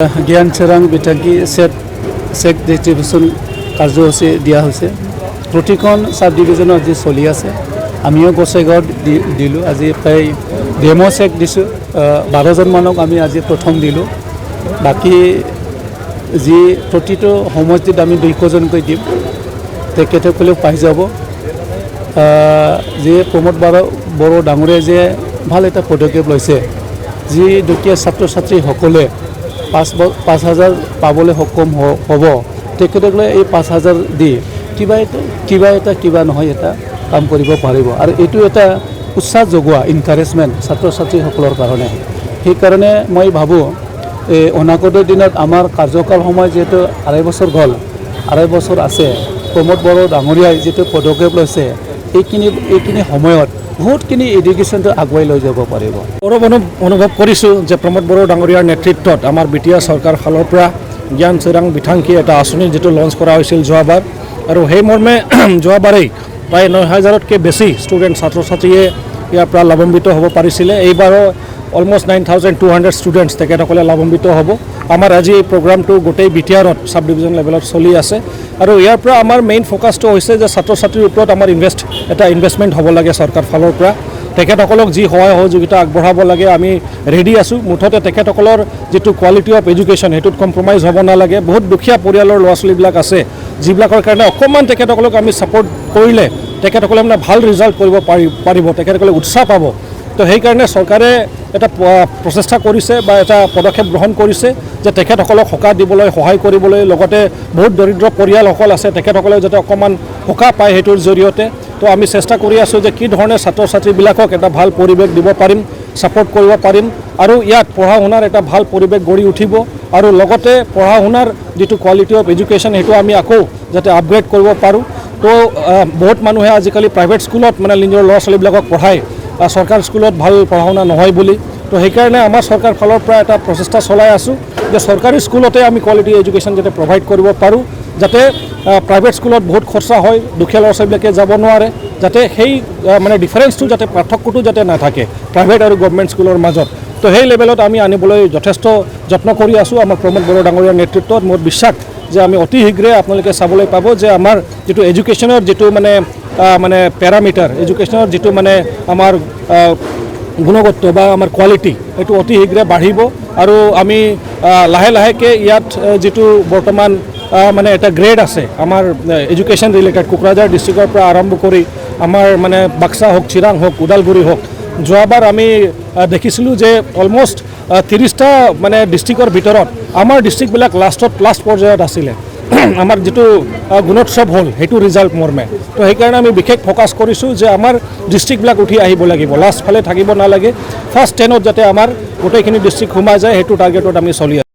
জ্ঞান Serang বিতাংকি check distribution কাৰ্যসূচী দিয়া হৈছে। প্ৰতিখন সাব ডিভিজনত আজি চলি আছে। আমিও গোসাইগাঁৱত দিলোঁ। আজি প্ৰায় ডেমো চেক দিছোঁ। 12জন মানক আমি আজি প্ৰথম দিলোঁ। বাকী যি প্ৰতিটো সমষ্টিত আমি 200জনকৈ দিম, তেখেতসকলেও পাই যাব। যি প্ৰমোদ বড়ো ডাঙৰীয়াই যে ভাল এটা পদক্ষেপ লৈছে, যি দুখীয়া ছাত্ৰ ছাত্ৰীসকলে 5,000 পাবলৈ সক্ষম হ'ব, তেখেতসকলে এই 5,000 দি কিবা নহয় এটা কাম কৰিব পাৰিব। আৰু এইটো এটা উৎসাহ যোগোৱা ইনকাৰেজমেণ্ট ছাত্ৰ ছাত্ৰীসকলৰ কাৰণে। সেইকাৰণে মই ভাবোঁ এই অনাগত দিনত আমাৰ কাৰ্যকাল সময় যিহেতু 2.5 বছৰ গ'ল, 2.5 বছৰ আছে, প্ৰমোদ বড়ো ডাঙৰীয়াই যিটো পদক্ষেপ লৈছে, এইখিনি সময়ত বহুতখিনি এডুকেশ্যনটো আগুৱাই লৈ যাব পাৰিব। গৌৰৱ অনুভৱ কৰিছোঁ যে প্ৰমোদ বড়ো ডাঙৰীয়াৰ নেতৃত্বত আমাৰ বিটিআৰ চৰকাৰ ফালৰ পৰা জ্ঞান চেৰাং বিতাংকি এটা আঁচনি যিটো লঞ্চ কৰা হৈছিল যোৱাবাৰ, আৰু সেই মৰ্মে যোৱাবাৰেই প্ৰায় 9,000তকৈ বেছি ষ্টুডেণ্ট ছাত্ৰ ছাত্ৰীয়ে ইয়াৰ পৰা লাভান্বিত হ'ব পাৰিছিলে। এইবাৰো অলমষ্ট 9,200 ষ্টুডেণ্টছ তেখেতসকলে লাভান্বিত হ'ব। আমাৰ আজি এই প্ৰগ্ৰামটো গোটেই বিটিআৰত ছাব ডিভিজন লেভেলত চলি আছে, আৰু ইয়াৰ পৰা আমাৰ মেইন ফ'কাছটো হৈছে যে ছাত্ৰ ছাত্ৰীৰ ওপৰত আমাৰ ইনভেষ্টমেণ্ট হ'ব লাগে চৰকাৰ ফালৰ পৰা। তেখেতসকলক যি সহায় সহযোগিতা আগবঢ়াব লাগে আমি ৰেডি আছোঁ। মুঠতে তেখেতসকলৰ যিটো কোৱালিটি অফ এডুকেশ্যন সেইটোত কম্প্ৰমাইজ হ'ব নালাগে। বহুত দুখীয়া পৰিয়ালৰ ল'ৰা ছোৱালীবিলাক আছে, যিবিলাকৰ কাৰণে অকণমান তেখেতসকলক আমি ছাপৰ্ট কৰিলে তেখেতসকলে মানে ভাল ৰিজাল্ট কৰিব পাৰিব, তেখেতসকলে উৎসাহ পাব। তো সেইকাৰণে চৰকাৰে এটা প্ৰচেষ্টা কৰিছে বা এটা পদক্ষেপ গ্ৰহণ কৰিছে যে তেখেতসকলক সকাহ দিবলৈ, সহায় কৰিবলৈ, লগতে বহুত দৰিদ্ৰ পৰিয়ালসকল আছে, তেখেতসকলে যাতে অকণমান সকাহ পায় সেইটোৰ জৰিয়তে। তো আমি চেষ্টা কৰি আছোঁ যে কি ধৰণে ছাত্ৰ ছাত্ৰীবিলাকক এটা ভাল পৰিৱেশ দিব পাৰিম, ছাপৰ্ট কৰিব পাৰিম, আৰু ইয়াত পঢ়া শুনাৰ এটা ভাল পৰিৱেশ গঢ়ি উঠিব, আৰু লগতে পঢ়া শুনাৰ যিটো কোৱালিটি অফ এডুকেশ্যন সেইটো আমি আকৌ যাতে আপগ্ৰেড কৰিব পাৰোঁ। তো বহুত মানুহে আজিকালি প্ৰাইভেট স্কুলত মানে নিজৰ ল'ৰা ছোৱালীবিলাকক পঢ়ায়, চৰকাৰী স্কুলত ভাল পঢ়া শুনা নহয় বুলি। তো সেইকাৰণে আমাৰ চৰকাৰ ফালৰ পৰা এটা প্ৰচেষ্টা চলাই আছোঁ যে চৰকাৰী স্কুলতে আমি কোৱালিটি এডুকেশ্যন যাতে প্ৰভাইড কৰিব পাৰোঁ, যাতে প্ৰাইভেট স্কুলত বহুত খৰচা হয়, দুখীয়া ল'ৰা ছোৱালীবিলাকে যাব নোৱাৰে, যাতে সেই মানে ডিফাৰেঞ্চটো যাতে পাৰ্থক্যটো যাতে নাথাকে প্ৰাইভেট আৰু গভৰ্ণমেণ্ট স্কুলৰ মাজত। তো সেই লেভেলত আমি আনিবলৈ যথেষ্ট যত্ন কৰি আছোঁ আমাৰ প্ৰমোদ বড়ো ডাঙৰীয়াৰ নেতৃত্বত। মোৰ বিশ্বাস যে আমি অতি শীঘ্ৰে আপোনালোকে চাবলৈ পাব যে আমাৰ যিটো এডুকেশ্যনৰ যিটো মানে পেৰামিটাৰ, এডুকেশ্যনৰ যিটো মানে আমাৰ গুণগত বা আমাৰ কোৱালিটি, এইটো অতি শীঘ্ৰে বাঢ়িব। আৰু আমি লাহেকৈ ইয়াত যিটো বৰ্তমান মানে এটা গ্ৰেড আছে আমাৰ এডুকেশ্যন ৰিলেটেড, কোকৰাঝাৰ ডিষ্ট্ৰিক্টৰ পৰা আৰম্ভ কৰি আমাৰ মানে বাক্সা হওক, চিৰাং হওক, ওদালগুৰি হওক, যোৱাবাৰ আমি দেখিছিলোঁ যে অলমষ্ট 30টা মানে ডিষ্ট্ৰিক্টৰ ভিতৰত আমাৰ ডিষ্ট্ৰিক্টবিলাক লাষ্ট পৰ্যায়ত আছিলে। আমাৰ যিটো গুণোৎসৱ হ'ল সেইটো ৰিজাল্ট মৰ্মে। তো সেইকাৰণে আমি বিশেষ ফ'কাছ কৰিছোঁ যে আমাৰ ডিষ্ট্ৰিক্টবিলাক উঠি আহিব লাগিব, লাষ্ট ফালে থাকিব নালাগে, ফাৰ্ষ্ট 10ত যাতে আমাৰ গোটেইখিনি ডিষ্ট্ৰিক্ট সোমাই যায়, সেইটো টাৰ্গেটত আমি চলি আছোঁ।